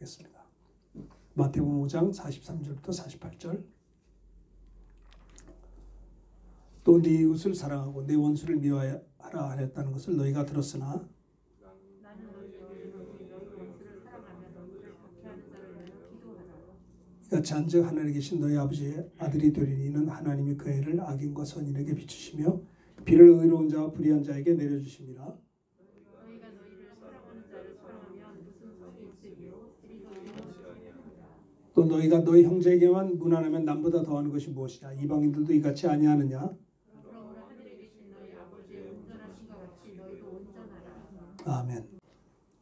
하겠습니다. 마태복음 5장 43절부터 48절. 또 네 이웃을 사랑하고 네 원수를 미워하라 하였다는 것을 너희가 들었으나 이같이 한즉 하늘에 계신 너희 아버지의 아들이 되리니 이는 하나님이 그 해를 악인과 선인에게 비추시며 비를 의로운 자와 불의한 자에게 내려주심이라. 또 너희가 너희 형제에게만 무난하면 남보다 더하는 것이 무엇이냐. 이방인들도 이같이 아니하느냐. 아멘.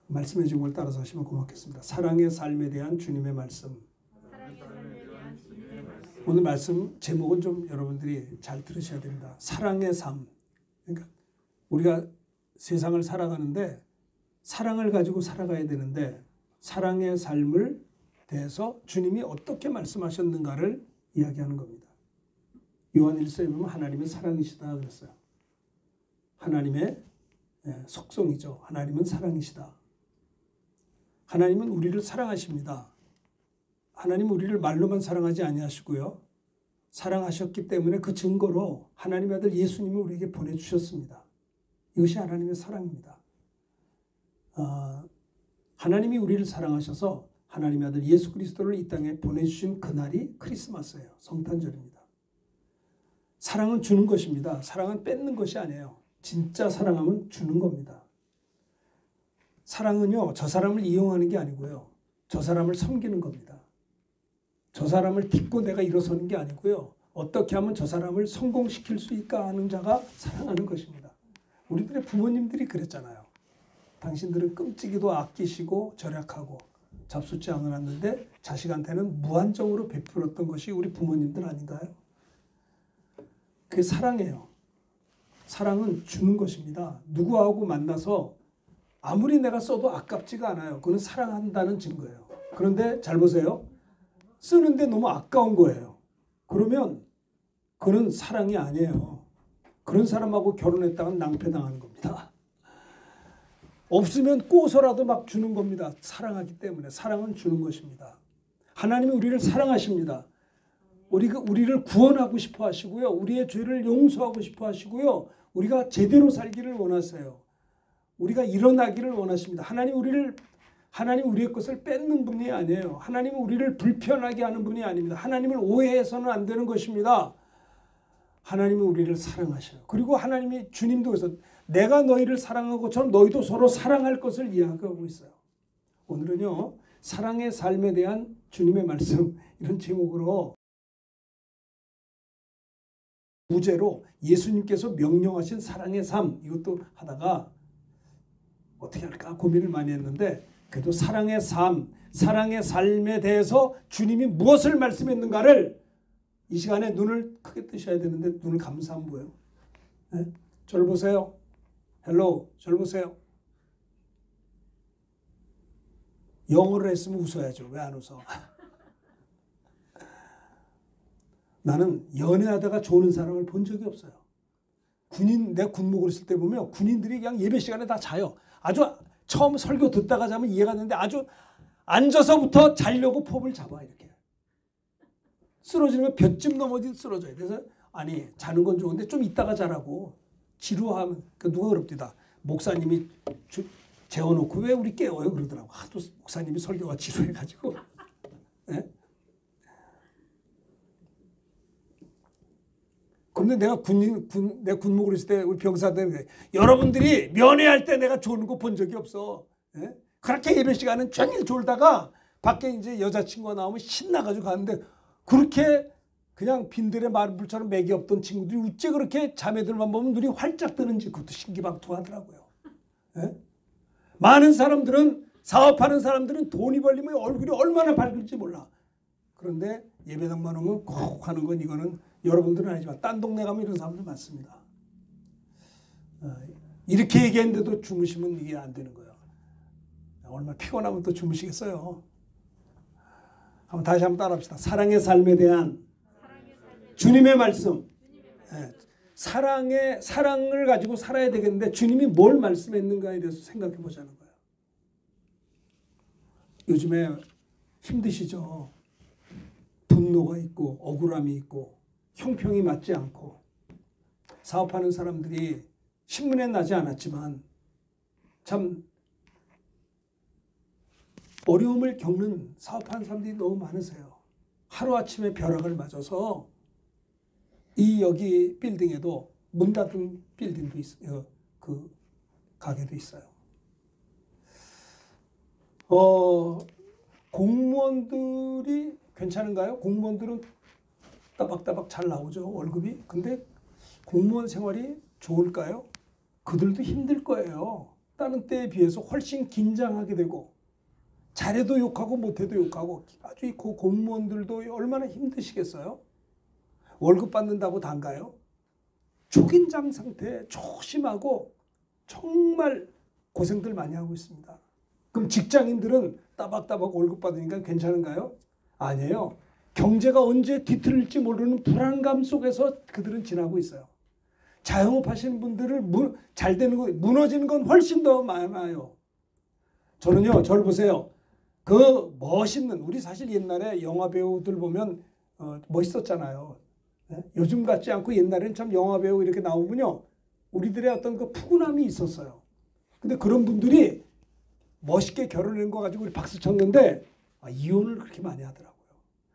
말씀의 제목을 따라서 하시면 고맙겠습니다. 사랑의 삶에 대한 주님의 말씀. 오늘 말씀 제목은 좀 여러분들이 잘 들으셔야 됩니다. 사랑의 삶. 그러니까 우리가 세상을 살아가는데 사랑을 가지고 살아가야 되는데 사랑의 삶을 대해서 주님이 어떻게 말씀하셨는가를 이야기하는 겁니다. 요한 1서에 보면 하나님의 사랑이시다 그랬어요. 하나님의 속성이죠. 하나님은 사랑이시다. 하나님은 우리를 사랑하십니다. 하나님은 우리를 말로만 사랑하지 아니하시고요. 사랑하셨기 때문에 그 증거로 하나님의 아들 예수님을 우리에게 보내주셨습니다. 이것이 하나님의 사랑입니다. 하나님이 우리를 사랑하셔서 하나님의 아들 예수 그리스도를 이 땅에 보내주신 그날이 크리스마스예요. 성탄절입니다. 사랑은 주는 것입니다. 사랑은 뺏는 것이 아니에요. 진짜 사랑하면 주는 겁니다. 사랑은요, 저 사람을 이용하는 게 아니고요. 저 사람을 섬기는 겁니다. 저 사람을 딛고 내가 일어서는 게 아니고요. 어떻게 하면 저 사람을 성공시킬 수 있을까 하는 자가 사랑하는 것입니다. 우리들의 부모님들이 그랬잖아요. 당신들은 끔찍이도 아끼시고 절약하고 잡숫지 않았는데 자식한테는 무한정으로 베풀었던 것이 우리 부모님들 아닌가요? 그게 사랑이에요. 사랑은 주는 것입니다. 누구하고 만나서 아무리 내가 써도 아깝지가 않아요. 그건 사랑한다는 증거예요. 그런데 잘 보세요. 쓰는데 너무 아까운 거예요. 그러면 그는 사랑이 아니에요. 그런 사람하고 결혼했다간 낭패당하는 겁니다. 없으면 꼬서라도 막 주는 겁니다. 사랑하기 때문에. 사랑은 주는 것입니다. 하나님이 우리를 사랑하십니다. 우리를 구원하고 싶어 하시고요. 우리의 죄를 용서하고 싶어 하시고요. 우리가 제대로 살기를 원하세요. 우리가 일어나기를 원하십니다. 하나님 우리의 것을 뺏는 분이 아니에요. 하나님은 우리를 불편하게 하는 분이 아닙니다. 하나님을 오해해서는 안 되는 것입니다. 하나님은 우리를 사랑하셔요. 그리고 하나님이 주님도 그래서 내가 너희를 사랑한 것처럼 너희도 서로 사랑할 것을 이야기하고 있어요. 오늘은요. 사랑의 삶에 대한 주님의 말씀 이런 제목으로 부제로 예수님께서 명령하신 사랑의 삶 이것도 하다가 어떻게 할까 고민을 많이 했는데 그래도 사랑의 삶, 사랑의 삶에 대해서 주님이 무엇을 말씀했는가를 이 시간에 눈을 크게 뜨셔야 되는데 눈을 감사하면 뭐예요? 네? 저를 보세요. 헬로, 저를 보세요. 영어를 했으면 웃어야죠. 왜 안 웃어? 나는 연애하다가 조는 사람을 본 적이 없어요. 내가 군목을 있을 때 보면 군인들이 그냥 예배 시간에 다 자요. 아주 처음 설교 듣다가 자면 이해가 되는데 아주 앉아서부터 자려고 폼을 잡아 이렇게. 쓰러지면 볏짚 넘어지 쓰러져요. 그래서 아니 자는 건 좋은데 좀 이따가 자라고 지루하면 누가 그럽디다. 목사님이 재워놓고 왜 우리 깨워요 그러더라고. 하도 목사님이 설교가 지루해가지고. 네? 근데 내가 내가 군목으로 있을 때 우리 병사들 여러분들이 면회할 때 내가 조는 거 본 적이 없어. 예? 그렇게 예배 시간은 종일 졸다가 밖에 이제 여자친구가 나오면 신나가지고 가는데 그렇게 그냥 빈들의 말불처럼 맥이 없던 친구들이 어째 그렇게 자매들만 보면 눈이 활짝 뜨는지 그것도 신기방통하더라고요. 예? 많은 사람들은 사업하는 사람들은 돈이 벌리면 얼굴이 얼마나 밝을지 몰라. 그런데 예배당만 오면 콕 하는 건 이거는 여러분들은 아니지만 딴 동네 가면 이런 사람들 많습니다. 이렇게 얘기했는데도 주무시면 이게 안 되는 거예요. 얼마나 피곤하면 또 주무시겠어요. 한번 다시 한번 따라합시다. 사랑의 삶에 대한 주님의 말씀. 사랑을 가지고 살아야 되겠는데 주님이 뭘 말씀했는가에 대해서 생각해 보자는 거예요. 요즘에 힘드시죠. 분노가 있고 억울함이 있고 형평이 맞지 않고 사업하는 사람들이 신문에 나지 않았지만 참 어려움을 겪는 사업하는 사람들이 너무 많으세요. 하루아침에 벼락을 맞아서 이 여기 빌딩에도 문 닫은 빌딩도 있어요. 그 가게도 있어요. 공무원들이 괜찮은가요? 공무원들은 따박따박 잘 나오죠, 월급이. 근데 공무원 생활이 좋을까요? 그들도 힘들 거예요. 다른 때에 비해서 훨씬 긴장하게 되고 잘해도 욕하고 못해도 욕하고 아주 그 공무원들도 얼마나 힘드시겠어요? 월급 받는다고 단가요? 초긴장 상태 조심하고 정말 고생들 많이 하고 있습니다. 그럼 직장인들은 따박따박 월급 받으니까 괜찮은가요? 아니에요. 경제가 언제 뒤틀릴지 모르는 불안감 속에서 그들은 지나고 있어요. 자영업 하시는 분들을 잘 되는 거, 무너지는 건 훨씬 더 많아요. 저는요, 저를 보세요. 그 멋있는, 우리 사실 옛날에 영화 배우들 보면 멋있었잖아요. 네? 요즘 같지 않고 옛날에는 참 영화 배우 이렇게 나오면요, 우리들의 어떤 그 푸근함이 있었어요. 근데 그런 분들이 멋있게 결혼한 거 가지고 우리 박수 쳤는데 이혼을 그렇게 많이 하더라고요.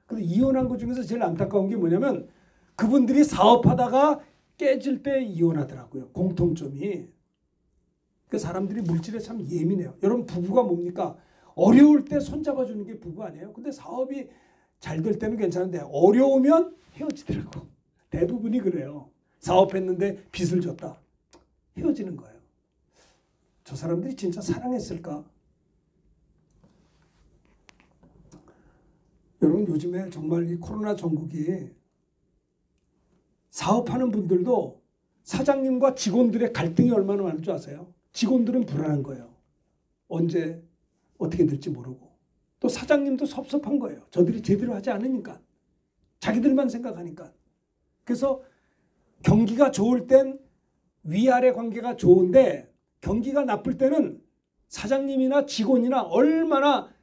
근데 이혼한 것 중에서 제일 안타까운 게 뭐냐면 그분들이 사업하다가 깨질 때 이혼하더라고요. 공통점이. 그 사람들이 물질에 참 예민해요. 여러분 부부가 뭡니까? 어려울 때 손잡아주는 게 부부 아니에요? 근데 사업이 잘 될 때는 괜찮은데 어려우면 헤어지더라고. 대부분이 그래요. 사업했는데 빚을 졌다. 헤어지는 거예요. 저 사람들이 진짜 사랑했을까? 여러분 요즘에 정말 이 코로나 전국이 사업하는 분들도 사장님과 직원들의 갈등이 얼마나 많은 줄 아세요? 직원들은 불안한 거예요. 언제 어떻게 될지 모르고. 또 사장님도 섭섭한 거예요. 저들이 제대로 하지 않으니까. 자기들만 생각하니까. 그래서 경기가 좋을 땐 위아래 관계가 좋은데 경기가 나쁠 때는 사장님이나 직원이나 얼마나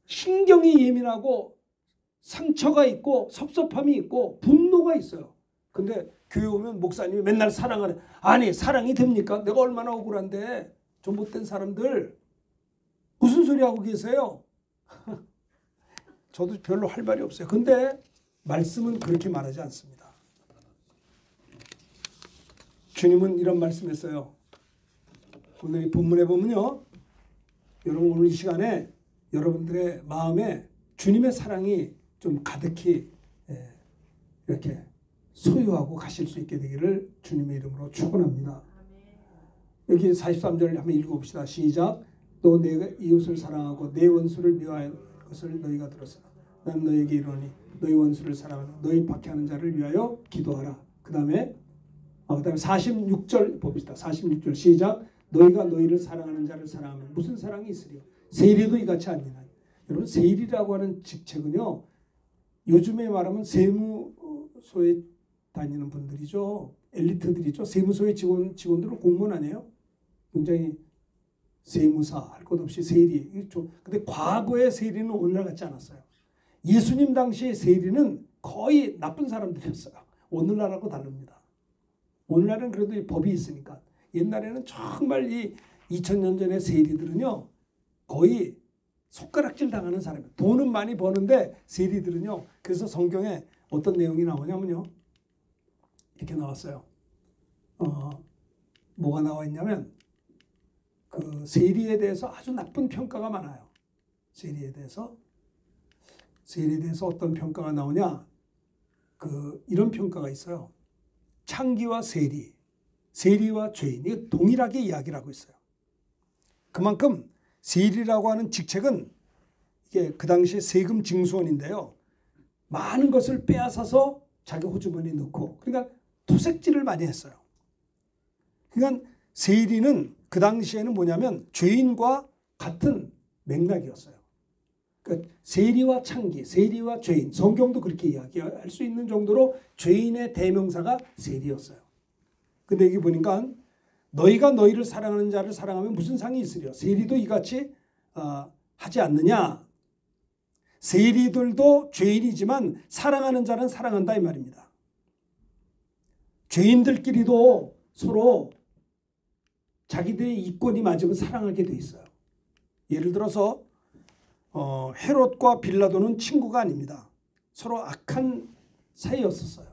신경이 예민하고 상처가 있고 섭섭함이 있고 분노가 있어요. 근데 교회 오면 목사님이 맨날 사랑하래. 아니 사랑이 됩니까? 내가 얼마나 억울한데. 좀 못된 사람들 무슨 소리 하고 계세요? 저도 별로 할 말이 없어요. 근데 말씀은 그렇게 말하지 않습니다. 주님은 이런 말씀했어요. 오늘 이 본문에 보면요. 여러분 오늘 이 시간에 여러분들의 마음에 주님의 사랑이 좀 가득히 이렇게 소유하고 가실 수 있게 되기를 주님의 이름으로 축원합니다. 여기 43절을 한번 읽어봅시다. 시작. 또 내가 이웃을 사랑하고 내 원수를 미워할 것을 너희가 들었으나 난 너희에게 이르노니 너희 원수를 사랑하는 너희 박해하는 자를 위하여 기도하라. 그 다음에 46절 봅시다. 46절 시작. 너희가 너희를 사랑하는 자를 사랑하면 무슨 사랑이 있으리요? 세리도 이같이 아니나. 여러분 세리라고 하는 직책은요. 요즘에 말하면 세무소에 다니는 분들이죠. 엘리트들이죠. 세무소의 직원들은 공무원 아니에요? 굉장히 세무사 할 것 없이 세리. 근데 과거의 세리는 오늘날 같지 않았어요. 예수님 당시의 세리는 거의 나쁜 사람들이었어요. 오늘날하고 다릅니다. 오늘날은 그래도 이 법이 있으니까. 옛날에는 정말 이 2000년 전의 세리들은요. 거의 손가락질 당하는 사람이에요. 돈은 많이 버는데 세리들은요. 그래서 성경에 어떤 내용이 나오냐면요. 이렇게 나왔어요. 뭐가 나와 있냐면 그 세리에 대해서 아주 나쁜 평가가 많아요. 세리에 대해서 어떤 평가가 나오냐? 이런 평가가 있어요. 창기와 세리, 세리와 죄인, 이거 동일하게 이야기를 하고 있어요. 그만큼 세리라고 하는 직책은 이게 그 당시에 세금 징수원인데요. 많은 것을 빼앗아서 자기 호주머니에 넣고, 그러니까 토색질을 많이 했어요. 그러니까 세리는 그 당시에는 뭐냐면 죄인과 같은 맥락이었어요. 그러니까 세리와 창기, 세리와 죄인, 성경도 그렇게 이야기할 수 있는 정도로 죄인의 대명사가 세리였어요. 근데 여기 보니까 너희가 너희를 사랑하는 자를 사랑하면 무슨 상이 있으려? 세리도 이같이 하지 않느냐? 세리들도 죄인이지만 사랑하는 자는 사랑한다 이 말입니다. 죄인들끼리도 서로 자기들의 이권이 맞으면 사랑하게 돼 있어요. 예를 들어서 헤롯과 빌라도는 친구가 아닙니다. 서로 악한 사이였었어요.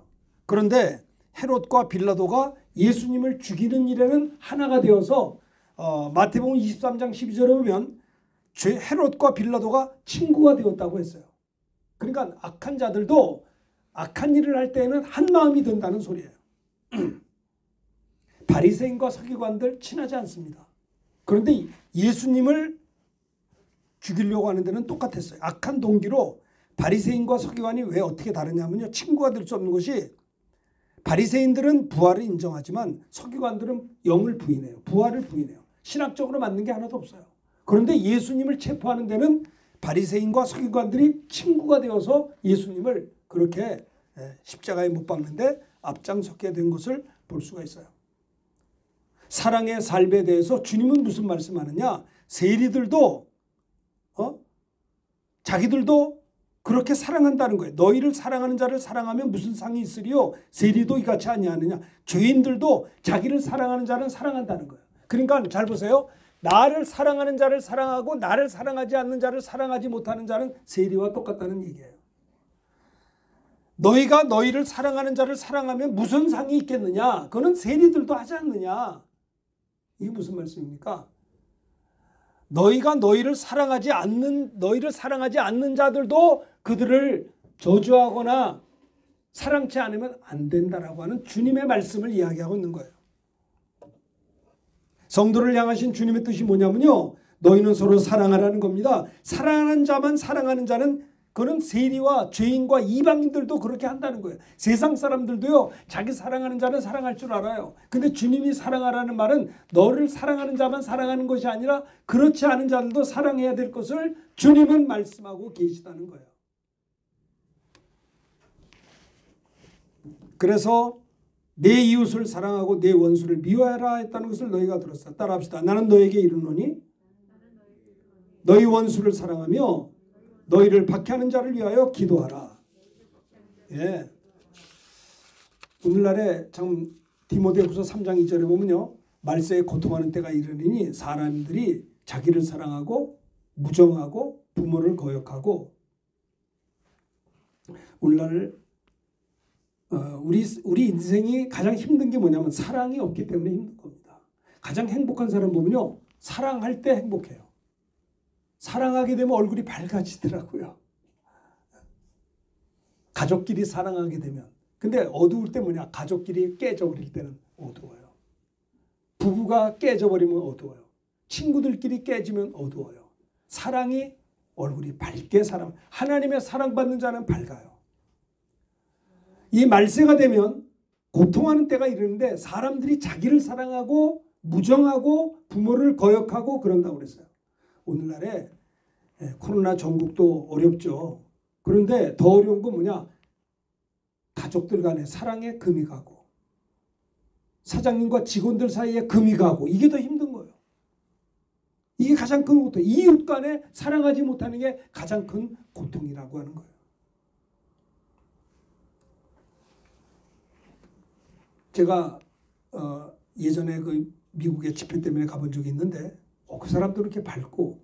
그런데 헤롯과 빌라도가 예수님을 죽이는 일에는 하나가 되어서 마태복음 23장 12절에 보면 헤롯과 빌라도가 친구가 되었다고 했어요. 그러니까 악한 자들도 악한 일을 할 때에는 한 마음이 된다는 소리예요. 바리새인과 서기관들 친하지 않습니다. 그런데 예수님을 죽이려고 하는 데는 똑같았어요. 악한 동기로 바리새인과 서기관이 왜 어떻게 다르냐면요. 친구가 될 수 없는 것이 바리새인들은 부활을 인정하지만 서기관들은 영을 부인해요. 부활을 부인해요. 신학적으로 맞는 게 하나도 없어요. 그런데 예수님을 체포하는 데는 바리새인과 서기관들이 친구가 되어서 예수님을 그렇게 십자가에 못 박는데 앞장서게 된 것을 볼 수가 있어요. 사랑의 삶에 대해서 주님은 무슨 말씀하느냐? 세리들도 자기들도 그렇게 사랑한다는 거예요. 너희를 사랑하는 자를 사랑하면 무슨 상이 있으리요? 세리도 이같이 아니하느냐? 죄인들도 자기를 사랑하는 자는 사랑한다는 거예요. 그러니까 잘 보세요. 나를 사랑하는 자를 사랑하고 나를 사랑하지 않는 자를 사랑하지 못하는 자는 세리와 똑같다는 얘기예요. 너희가 너희를 사랑하는 자를 사랑하면 무슨 상이 있겠느냐? 그거는 세리들도 하지 않느냐? 이게 무슨 말씀입니까? 너희가 너희를 사랑하지 않는 자들도 그들을 저주하거나 사랑치 않으면 안 된다라고 하는 주님의 말씀을 이야기하고 있는 거예요. 성도를 향하신 주님의 뜻이 뭐냐면요. 너희는 서로 사랑하라는 겁니다. 사랑하는 자만 사랑하는 자는 그는 세리와 죄인과 이방인들도 그렇게 한다는 거예요. 세상 사람들도요. 자기 사랑하는 자는 사랑할 줄 알아요. 근데 주님이 사랑하라는 말은 너를 사랑하는 자만 사랑하는 것이 아니라 그렇지 않은 자들도 사랑해야 될 것을 주님은 말씀하고 계시다는 거예요. 그래서 내 이웃을 사랑하고 내 원수를 미워하라 했다는 것을 너희가 들었다. 따라합시다. 나는 너에게 이르노니 너희 원수를 사랑하며 너희를 박해하는 자를 위하여 기도하라. 예. 오늘날에 참 디모데후서 3장 2절에 보면요. 말세에 고통하는 때가 이르리니 사람들이 자기를 사랑하고 무정하고 부모를 거역하고 오늘날 우리 인생이 가장 힘든 게 뭐냐면 사랑이 없기 때문에 힘든 겁니다. 가장 행복한 사람 보면요. 사랑할 때 행복해요. 사랑하게 되면 얼굴이 밝아지더라고요. 가족끼리 사랑하게 되면. 근데 어두울 때 뭐냐? 가족끼리 깨져버릴 때는 어두워요. 부부가 깨져버리면 어두워요. 친구들끼리 깨지면 어두워요. 사랑이 얼굴이 밝게 하나님의 사랑받는 자는 밝아요. 이 말세가 되면 고통하는 때가 이르는데 사람들이 자기를 사랑하고 무정하고 부모를 거역하고 그런다고 그랬어요. 오늘날에 코로나 전국도 어렵죠. 그런데 더 어려운 건 뭐냐? 가족들 간에 사랑에 금이 가고 사장님과 직원들 사이에 금이 가고 이게 더 힘든 거예요. 이게 가장 큰 고통. 이웃 간에 사랑하지 못하는 게 가장 큰 고통이라고 하는 거예요. 제가 예전에 그 미국에 집회 때문에 가본 적이 있는데 그 사람들은 이렇게 밝고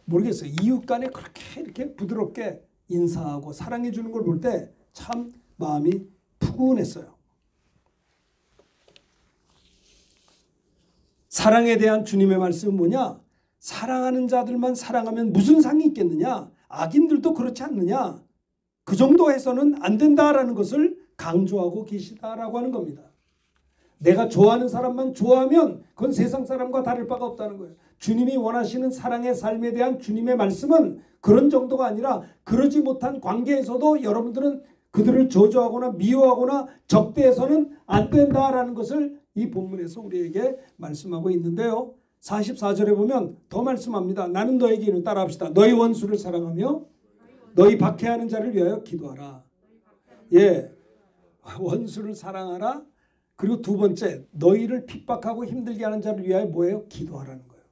모르겠어요. 이웃 간에 그렇게 이렇게 부드럽게 인사하고 사랑해 주는 걸 볼 때 참 마음이 푸근했어요. 사랑에 대한 주님의 말씀은 뭐냐? 사랑하는 자들만 사랑하면 무슨 상이 있겠느냐? 악인들도 그렇지 않느냐? 그 정도 해서는 안 된다라는 것을 강조하고 계시다라고 하는 겁니다. 내가 좋아하는 사람만 좋아하면 그건 세상 사람과 다를 바가 없다는 거예요. 주님이 원하시는 사랑의 삶에 대한 주님의 말씀은 그런 정도가 아니라 그러지 못한 관계에서도 여러분들은 그들을 저주하거나 미워하거나 적대해서는 안 된다라는 것을 이 본문에서 우리에게 말씀하고 있는데요. 44절에 보면 더 말씀합니다. 나는 너에게 이르노니 따라합시다. 너희 원수를 사랑하며 너희 박해하는 자를 위하여 기도하라. 예, 원수를 사랑하라. 그리고 두 번째, 너희를 핍박하고 힘들게 하는 자를 위하여 뭐예요? 기도하라는 거예요.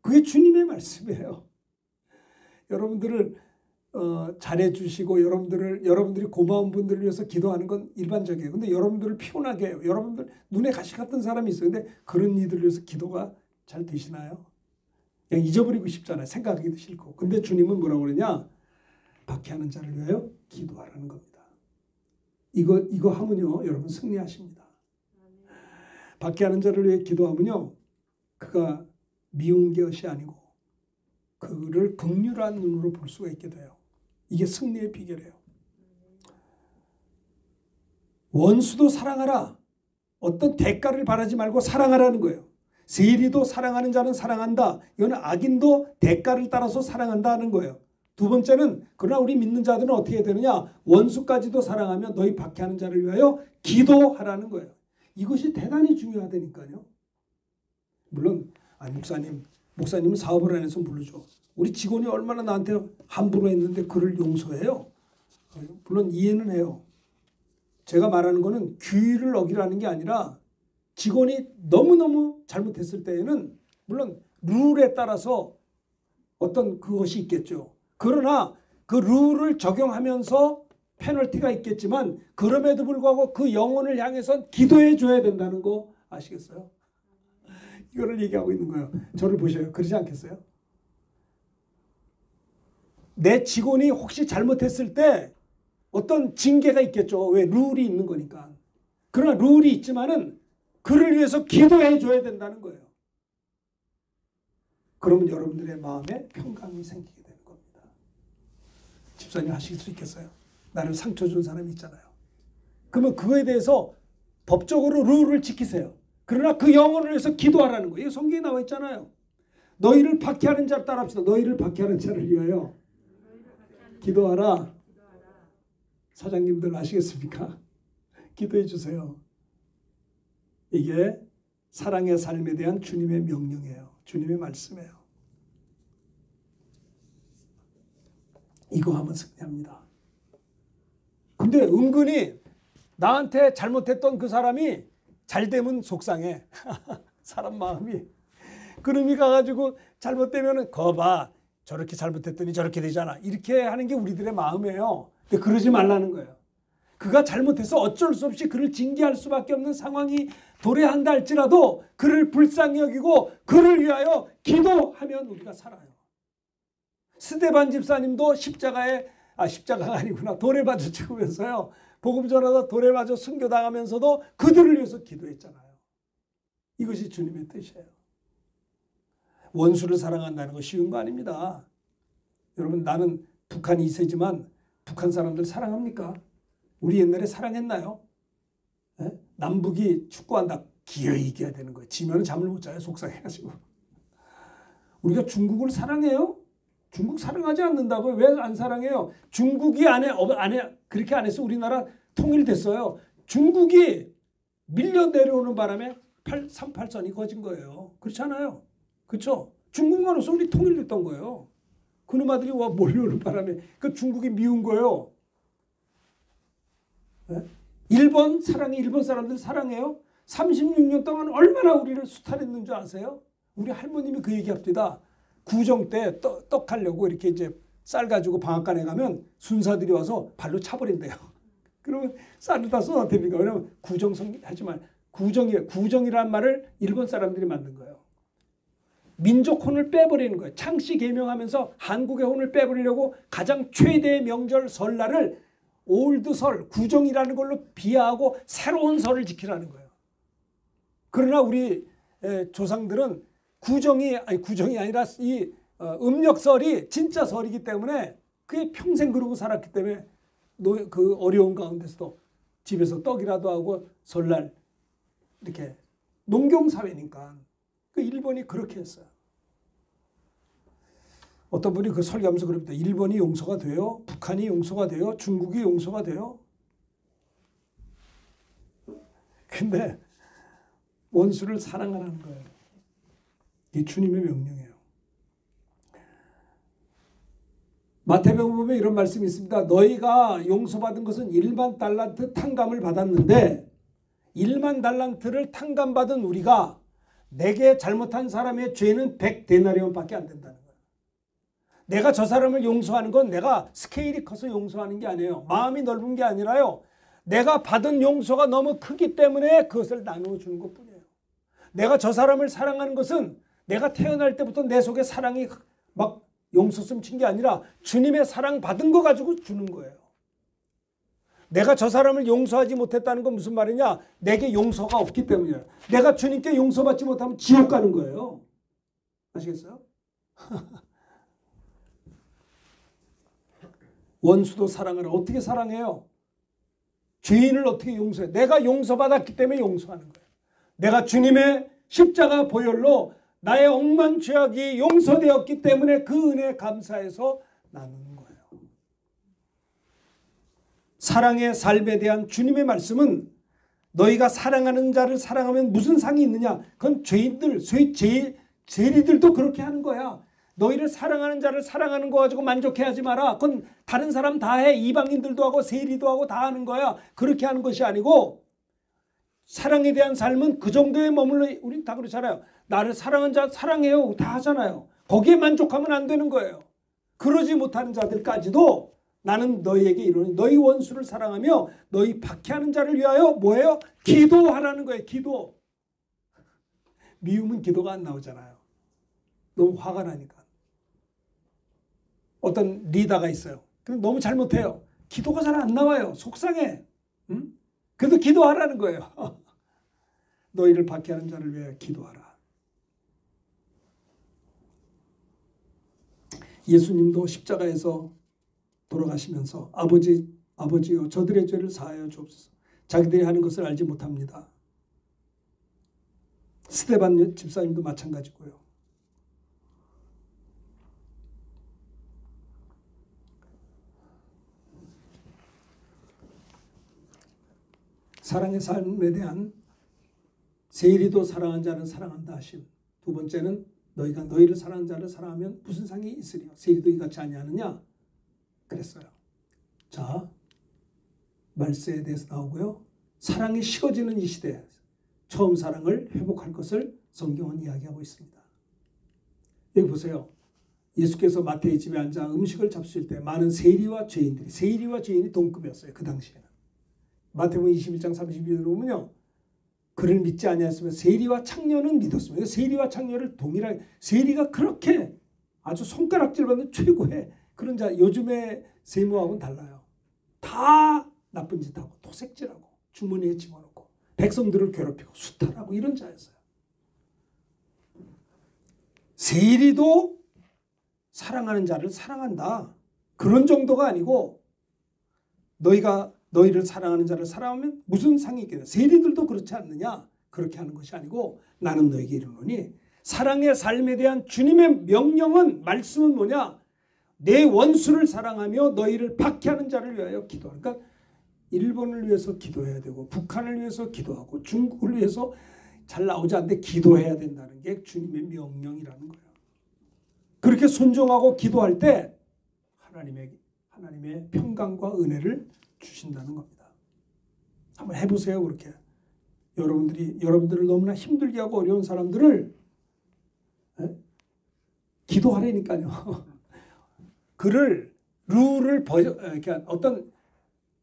그게 주님의 말씀이에요. 여러분들을 잘해주시고 여러분들이 고마운 분들을 위해서 기도하는 건 일반적이에요. 근데 여러분들을 피곤하게 해요. 여러분들 눈에 가시 같은 사람이 있어요. 근데 그런 이들을 위해서 기도가 잘 되시나요? 그냥 잊어버리고 싶잖아요. 생각하기도 싫고. 근데 주님은 뭐라고 그러냐? 박해하는 자를 위하여 기도하라는 겁니다. 이거 하면요, 여러분 승리하십니다. 박해하는 자를 위해 기도하면요, 그가 미운 것이 아니고 그를 긍휼한 눈으로 볼 수가 있게 돼요. 이게 승리의 비결이에요. 원수도 사랑하라. 어떤 대가를 바라지 말고 사랑하라는 거예요. 세리도 사랑하는 자는 사랑한다. 이거는 악인도 대가를 따라서 사랑한다는 거예요. 두 번째는 그러나 우리 믿는 자들은 어떻게 되느냐? 원수까지도 사랑하며 너희 박해하는 자를 위하여 기도하라는 거예요. 이것이 대단히 중요하다니까요. 물론 목사님은 사업을 안 해서 모르죠. 우리 직원이 얼마나 나한테 함부로 했는데 그를 용서해요. 물론 이해는 해요. 제가 말하는 거는 규율을 어기라는 게 아니라 직원이 너무너무 잘못했을 때에는 물론 룰에 따라서 어떤 그것이 있겠죠. 그러나 그 룰을 적용하면서 페널티가 있겠지만 그럼에도 불구하고 그 영혼을 향해서 기도해 줘야 된다는 거 아시겠어요? 이거를 얘기하고 있는 거예요. 저를 보셔요. 그러지 않겠어요? 내 직원이 혹시 잘못했을 때 어떤 징계가 있겠죠. 왜? 룰이 있는 거니까. 그러나 룰이 있지만은 그를 위해서 기도해 줘야 된다는 거예요. 그러면 여러분들의 마음에 평강이 생기게 되는 겁니다. 집사님 하실 수 있겠어요? 나를 상처 준 사람이 있잖아요. 그러면 그거에 대해서 법적으로 룰을 지키세요. 그러나 그 영혼을 위해서 기도하라는 거예요. 성경에 나와 있잖아요. 너희를 박해하는 자를 따라합시다. 너희를 박해하는 자를 위하여 기도하라. 사장님들 아시겠습니까? 기도해 주세요. 이게 사랑의 삶에 대한 주님의 명령이에요. 주님의 말씀이에요. 이거 하면 승리합니다. 근데 은근히 나한테 잘못했던 그 사람이 잘 되면 속상해. 사람 마음이. 그놈이 가가지고 잘못되면은 거봐. 저렇게 잘못했더니 저렇게 되잖아. 이렇게 하는 게 우리들의 마음이에요. 근데 그러지 말라는 거예요. 그가 잘못해서 어쩔 수 없이 그를 징계할 수밖에 없는 상황이 도래한다 할지라도 그를 불쌍히 여기고 그를 위하여 기도하면 우리가 살아요. 스데반 집사님도 십자가가 아니구나. 돌에 맞아 죽으면서요. 복음 전하다 돌에 맞아 순교당하면서도 그들을 위해서 기도했잖아요. 이것이 주님의 뜻이에요. 원수를 사랑한다는 거 쉬운 거 아닙니다. 여러분 나는 북한 2세지만 북한 사람들 사랑합니까? 우리 옛날에 사랑했나요? 에? 남북이 축구한다. 기어이 이겨야 되는 거예요. 지면 잠을 못 자요. 속상해가지고. 우리가 중국을 사랑해요? 중국 사랑하지 않는다고요? 왜 안 사랑해요? 중국이 안에 그렇게 안 해서 우리나라 통일됐어요. 중국이 밀려 내려오는 바람에 38선이 거진 거예요. 그렇잖아요. 그렇죠? 중국만 없어 우리 통일됐던 거예요. 그놈 아들이 와 몰려오는 바람에 그 중국이 미운 거예요. 네? 일본 사람들 사랑해요? 36년 동안 얼마나 우리를 수탈했는 줄 아세요? 우리 할머님이 그 얘기합니다. 구정 때 떡 하려고 이렇게 이제 쌀 가지고 방앗간에 가면 순사들이 와서 발로 차버린대요. 그러면 쌀을 다 쏟아댑니까? 왜냐면 하지만 구정이라는 말을 일본 사람들이 만든 거예요. 민족 혼을 빼버리는 거예요. 창씨 개명하면서 한국의 혼을 빼버리려고 가장 최대의 명절 설날을 올드 설, 구정이라는 걸로 비하하고 새로운 설을 지키라는 거예요. 그러나 우리 조상들은 구정이 아니라 이 음력설이 진짜 설이기 때문에 그게 평생 그러고 살았기 때문에 그 어려운 가운데서도 집에서 떡이라도 하고 설날 이렇게 농경사회니까 그 일본이 그렇게 했어요. 어떤 분이 그 설교하면서 그럽니다. 일본이 용서가 돼요? 북한이 용서가 돼요? 중국이 용서가 돼요? 근데 원수를 사랑하라는 거예요. 이게 주님의 명령이에요. 마태복음 보면 이런 말씀이 있습니다. 너희가 용서받은 것은 1만 달란트 탕감을 받았는데 1만 달란트를 탕감받은 우리가 내게 잘못한 사람의 죄는 100데나리온밖에 안 된다는 거예요. 내가 저 사람을 용서하는 건 내가 스케일이 커서 용서하는 게 아니에요. 마음이 넓은 게 아니라요. 내가 받은 용서가 너무 크기 때문에 그것을 나누어 주는 것뿐이에요. 내가 저 사람을 사랑하는 것은 내가 태어날 때부터 내 속에 사랑이 막 용서 숨친 게 아니라 주님의 사랑 받은 거 가지고 주는 거예요. 내가 저 사람을 용서하지 못했다는 건 무슨 말이냐? 내게 용서가 없기 때문이에요. 내가 주님께 용서받지 못하면 지옥 가는 거예요. 아시겠어요? 원수도 사랑하라. 어떻게 사랑해요? 죄인을 어떻게 용서해? 내가 용서받았기 때문에 용서하는 거예요. 내가 주님의 십자가 보혈로 나의 억만 죄악이 용서되었기 때문에 그 은혜에 감사해서 나누는 거예요. 사랑의 삶에 대한 주님의 말씀은 너희가 사랑하는 자를 사랑하면 무슨 상이 있느냐? 그건 죄인들, 죄리들도 그렇게 하는 거야. 너희를 사랑하는 자를 사랑하는 거 가지고 만족해하지 마라. 그건 다른 사람 다 해. 이방인들도 하고 세리도 하고 다 하는 거야. 그렇게 하는 것이 아니고 사랑에 대한 삶은 그 정도에 머물러. 우린 다 그렇잖아요. 나를 사랑하는 자 사랑해요. 다 하잖아요. 거기에 만족하면 안 되는 거예요. 그러지 못하는 자들까지도 나는 너희에게 이르노니 너희 원수를 사랑하며 너희 박해하는 자를 위하여 뭐예요? 기도하라는 거예요. 기도. 미움은 기도가 안 나오잖아요. 너무 화가 나니까. 어떤 리더가 있어요. 근데 너무 잘못해요. 기도가 잘 안 나와요. 속상해. 응? 그래도 기도하라는 거예요. 너희를 박해하는 자를 위하여 기도하라. 예수님도 십자가에서 돌아가시면서 아버지여 저들의 죄를 사하여 주옵소서. 자기들이 하는 것을 알지 못합니다. 스데반 집사님도 마찬가지고요. 사랑의 삶에 대한 세리도 사랑한 자는 사랑한다 하심. 두 번째는 너희가 너희를 사랑하는 자를 사랑하면 무슨 상이 있으리요. 세리도 이같이 아니하느냐 그랬어요. 자, 말세에 대해서 나오고요. 사랑이 식어지는 이 시대에 처음 사랑을 회복할 것을 성경은 이야기하고 있습니다. 여기 보세요. 예수께서 마태의 집에 앉아 음식을 잡수실 때 많은 세리와 죄인이 동급이었어요. 그 당시에는. 마태복음 21장 32절을 보면요. 그를 믿지 아니하였으면 세리와 창녀는 믿었습니다. 세리와 창녀를 동일하게, 세리가 그렇게 아주 손가락질 받는 최고의 그런 자, 요즘의 세무하고는 달라요. 다 나쁜 짓하고 토색질하고 주머니에 집어넣고 백성들을 괴롭히고 수탈하고 이런 자였어요. 세리도 사랑하는 자를 사랑한다. 그런 정도가 아니고 너희를 사랑하는 자를 사랑하면 무슨 상이 있겠냐. 세리들도 그렇지 않느냐. 그렇게 하는 것이 아니고 나는 너에게 이르노니 사랑의 삶에 대한 주님의 명령은 말씀은 뭐냐. 내 원수를 사랑하며 너희를 박해하는 자를 위하여 기도하라. 그러니까 일본을 위해서 기도해야 되고 북한을 위해서 기도하고 중국을 위해서 잘 나오지 않는데 기도해야 된다는 게 주님의 명령이라는 거예요. 그렇게 순종하고 기도할 때 하나님의 평강과 은혜를 주신다는 겁니다. 한번 해보세요. 그렇게 여러분들을 너무나 힘들게 하고 어려운 사람들을 기도하라니까요. 룰을 그러니까 어떤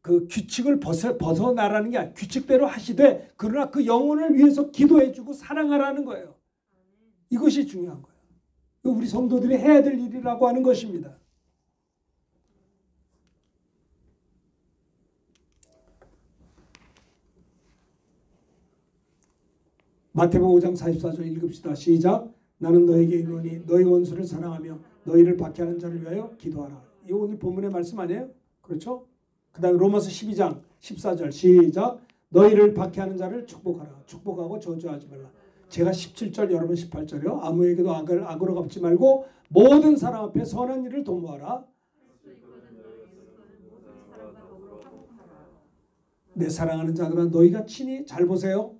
그 규칙을 벗어나라는 게 아니라 규칙대로 하시되 그러나 그 영혼을 위해서 기도해주고 사랑하라는 거예요. 이것이 중요한 거예요. 우리 성도들이 해야 될 일이라고 하는 것입니다. 마태복음 5장 44절 읽읍시다. 시작. 나는 너에게 이르노니 너희 원수를 사랑하며 너희를 박해하는 자를 위하여 기도하라. 이 오늘 본문의 말씀 아니에요? 그렇죠? 그 다음에 로마서 12장 14절 시작. 너희를 박해하는 자를 축복하라. 축복하고 저주하지 말라. 제가 17절 여러분 18절이요. 아무에게도 악으로 갚지 말고 모든 사람 앞에 선한 일을 도모하라. 내 사랑하는 자들아 너희가 친히 잘 보세요.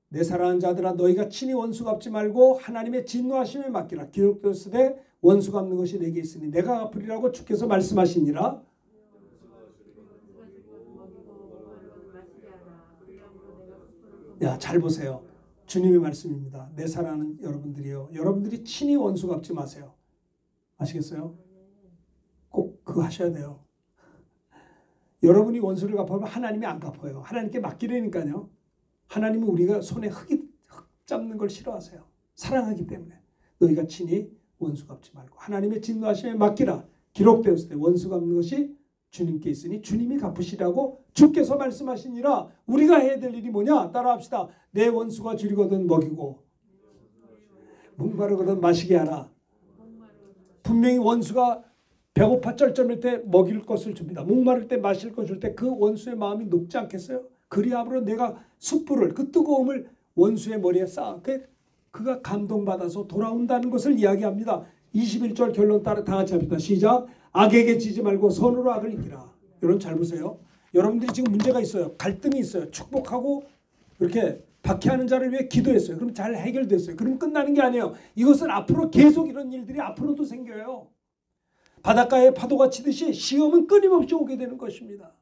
내 사랑하는 자들아 너희가 친히 원수 갚지 말고 하나님의 진노하심에 맡기라. 기록되었으되 원수 갚는 것이 내게 있으니 내가 갚으리라고 주께서 말씀하시니라. 야, 잘 보세요. 주님의 말씀입니다. 내 사랑하는 여러분들이요. 여러분들이 친히 원수 갚지 마세요. 아시겠어요? 그거 하셔야 돼요. 여러분이 원수를 갚으면 하나님이 안 갚아요. 하나님께 맡기려니까요. 하나님은 우리가 손에 흙 잡는 걸 싫어하세요. 사랑하기 때문에. 너희가 친히 원수 갚지 말고 하나님의 진노하심에 맡기라. 기록되었을 때 원수 갚는 것이 주님께 있으니 주님이 갚으시라고 주께서 말씀하시니라. 우리가 해야 될 일이 뭐냐? 따라합시다. 내 원수가 줄이거든 먹이고 목마르거든 마시게 하라. 분명히 원수가 배고파 쩔쩔할 때 먹일 것을 줍니다. 목마를 때 마실 것을 줄 때 그 원수의 마음이 녹지 않겠어요? 그리함으로 내가 숯불을 그 뜨거움을 원수의 머리에 쌓아 그가 감동받아서 돌아온다는 것을 이야기합니다. 21절 결론 따라 다 같이 합시다. 시작. 악에게 지지 말고 선으로 악을 이기라. 여러분 잘 보세요. 여러분들이 지금 문제가 있어요. 갈등이 있어요. 축복하고 이렇게 박해하는 자를 위해 기도했어요. 그럼 잘 해결됐어요. 그럼 끝나는 게 아니에요. 이것은 앞으로 계속 이런 일들이 앞으로도 생겨요. 바닷가에 파도가 치듯이 시험은 끊임없이 오게 되는 것입니다.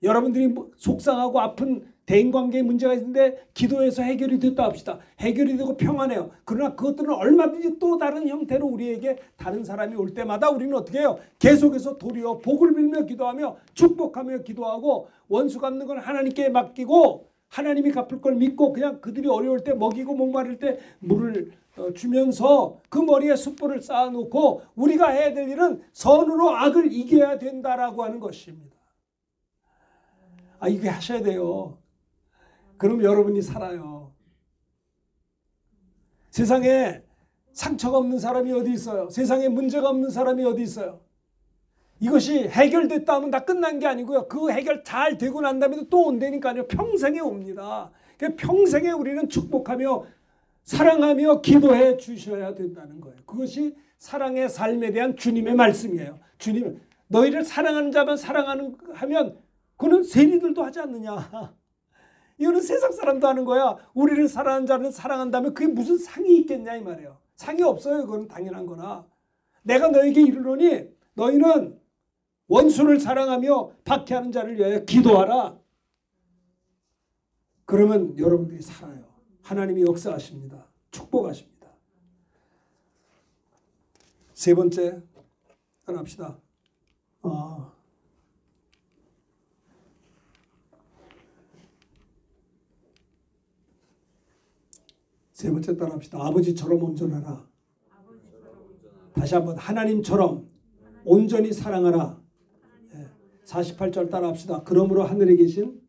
여러분들이 속상하고 아픈 대인관계에 문제가 있는데 기도해서 해결이 됐다 합시다. 해결이 되고 평안해요. 그러나 그것들은 얼마든지 또 다른 형태로 우리에게 다른 사람이 올 때마다 우리는 어떻게 해요? 계속해서 도리어 복을 빌며 기도하며 축복하며 기도하고 원수 갚는 건 하나님께 맡기고 하나님이 갚을 걸 믿고 그냥 그들이 어려울 때 먹이고 목마를 때 물을 주면서 그 머리에 숯불을 쌓아놓고 우리가 해야 될 일은 선으로 악을 이겨야 된다라고 하는 것입니다. 이게 하셔야 돼요. 그럼 여러분이 살아요. 세상에 상처가 없는 사람이 어디 있어요? 세상에 문제가 없는 사람이 어디 있어요? 이것이 해결됐다 하면 다 끝난 게 아니고요. 그 해결 잘 되고 난 다음에 또 온다니까요. 평생에 옵니다. 평생에 우리는 축복하며 사랑하며 기도해 주셔야 된다는 거예요. 그것이 사랑의 삶에 대한 주님의 말씀이에요. 주님, 너희를 사랑하는 자만 하면 그는 세리들도 하지 않느냐. 이거는 세상 사람도 하는 거야. 우리를 사랑하는 자는 사랑한다면 그게 무슨 상이 있겠냐 이 말이에요. 상이 없어요. 그건 당연한 거나. 내가 너에게 이르노니 너희는 원수를 사랑하며 박해하는 자를 위하여 기도하라. 그러면 여러분들이 살아요. 하나님이 역사하십니다. 축복하십니다. 세 번째 따라합시다. 세 번째 따라합시다. 아버지처럼 온전하라. 다시 한번 하나님처럼 온전히 사랑하라. 48절 따라합시다. 그러므로 하늘에 계신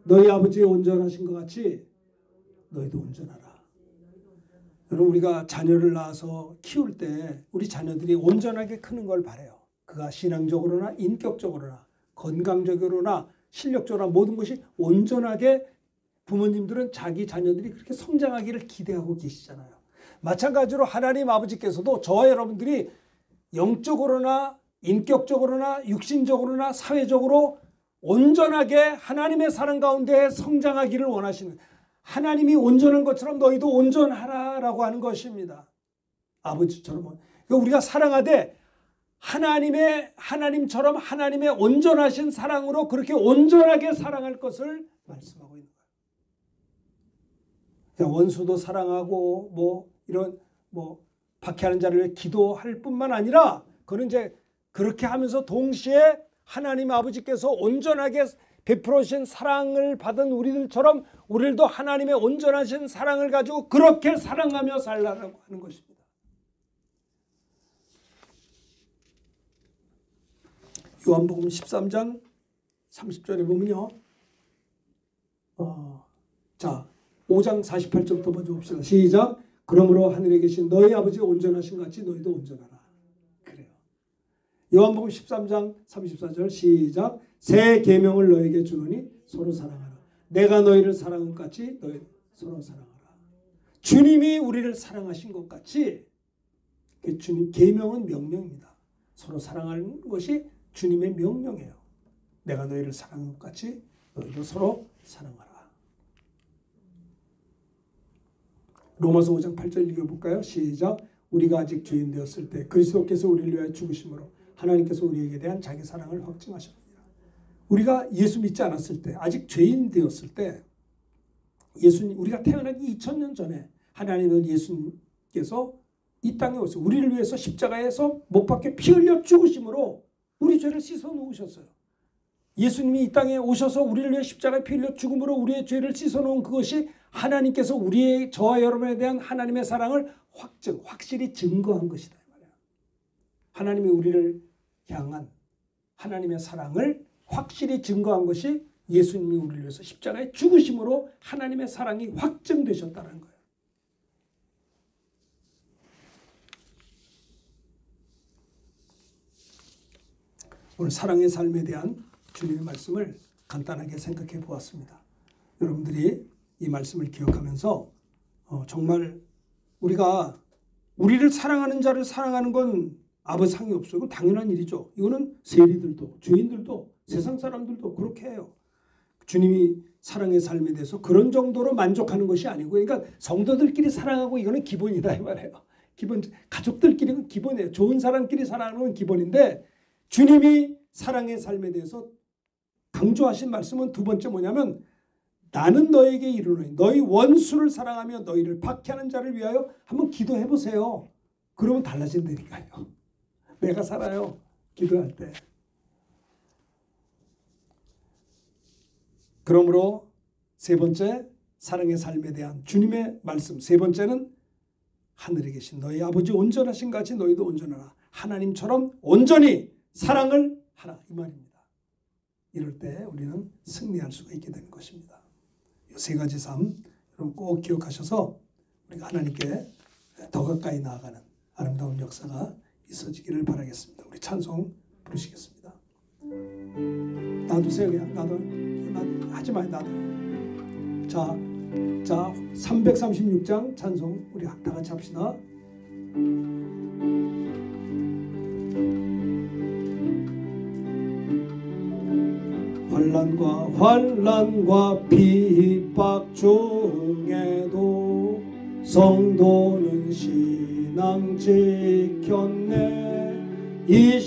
너희 아버지의 온전하신 것 같이 너희도 온전하라. 여러분 우리가 자녀를 낳아서 키울 때 우리 자녀들이 온전하게 크는 걸 바라요. 그가 신앙적으로나 인격적으로나 건강적으로나 실력적으로나 모든 것이 온전하게 부모님들은 자기 자녀들이 그렇게 성장하기를 기대하고 계시잖아요. 마찬가지로 하나님 아버지께서도 저와 여러분들이 영적으로나 인격적으로나 육신적으로나 사회적으로 온전하게 하나님의 사랑 가운데 성장하기를 원하시는, 하나님이 온전한 것처럼 너희도 온전하라라고 하는 것입니다. 아버지처럼. 그러니까 우리가 사랑하되 하나님처럼 하나님의 온전하신 사랑으로 그렇게 온전하게 사랑할 것을 말씀하고 있는 거예요. 원수도 사랑하고 이런 박해하는 자를 위해 기도할 뿐만 아니라 그는 이제 그렇게 하면서 동시에 하나님 아버지께서 온전하게 베풀어 주신 사랑을 받은 우리들처럼 우리들도 하나님의 온전하신 사랑을 가지고 그렇게 사랑하며 살라고 하는 것입니다. 요한복음 13장 30절에 보면요. 5장 48절부터 먼저 봅시다. 시작. 그러므로 하늘에 계신 너희 아버지가 온전하신 것 같이 너희도 온전하라. 그래요. 요한복음 13장 34절 시작. 새 계명을 너에게 주노니 서로 사랑하라. 내가 너희를 사랑한 것 같이 너희 서로 사랑하라. 주님이 우리를 사랑하신 것 같이, 주님 계명은 명령입니다. 서로 사랑하는 것이 주님의 명령이에요. 내가 너희를 사랑한 것 같이 너희도 서로 사랑하라. 로마서 5장 8절 읽어볼까요? 시작. 우리가 아직 죄인 되었을 때 그리스도께서 우리를 위하여 죽으심으로 하나님께서 우리에게 대한 자기 사랑을 확증하셨느니라. 우리가 예수 믿지 않았을 때, 아직 죄인 되었을 때, 예수님, 우리가 태어나기 2000년 전에 하나님은 예수님께서 이 땅에 오셔서 우리를 위해서 십자가에서 못 박혀 피 흘려 죽으심으로 우리 죄를 씻어 놓으셨어요. 예수님이 이 땅에 오셔서 우리를 위해 십자가에 피 흘려 죽음으로 우리의 죄를 씻어 놓은 그것이 하나님께서 저와 여러분에 대한 하나님의 사랑을 확실히 증거한 것이다. 하나님이 우리를 향한 하나님의 사랑을 확실히 증거한 것이 예수님이 우리를 위해서 십자가에 죽으심으로 하나님의 사랑이 확증되셨다는 거예요. 오늘 사랑의 삶에 대한 주님의 말씀을 간단하게 생각해 보았습니다. 여러분들이 이 말씀을 기억하면서 정말 우리가 우리를 사랑하는 자를 사랑하는 건 아무 상이 없어요. 이건 당연한 일이죠. 이거는 세리들도 죄인들도 세상 사람들도 그렇게 해요. 주님이 사랑의 삶에 대해서 그런 정도로 만족하는 것이 아니고, 그러니까 성도들끼리 사랑하고 이거는 기본이다 이 말이에요. 기본, 가족들끼리는 기본이에요. 좋은 사람끼리 사랑하는 건 기본인데, 주님이 사랑의 삶에 대해서 강조하신 말씀은 두 번째 뭐냐면, 나는 너에게 이르노니 너희 원수를 사랑하며 너희를 박해하는 자를 위하여 한번 기도해 보세요. 그러면 달라진다니까요. 내가 살아요. 기도할 때. 그러므로 세 번째, 사랑의 삶에 대한 주님의 말씀. 세 번째는 하늘에 계신 너희 아버지 온전하신 같이 너희도 온전하라. 하나님처럼 온전히 사랑을 하라. 이 말입니다. 이럴 때 우리는 승리할 수가 있게 되는 것입니다. 이 세 가지 삶 여러분 꼭 기억하셔서 우리가 하나님께 더 가까이 나아가는 아름다운 역사가 있어지기를 바라겠습니다. 우리 찬송 부르시겠습니다. 놔두세요. 그냥 놔둬. 하지 마요. 놔둬. 자 336장 찬송 우리 다 같이 합시다. 환난과 핍박 중에도 성도는 신앙 지켰네. 이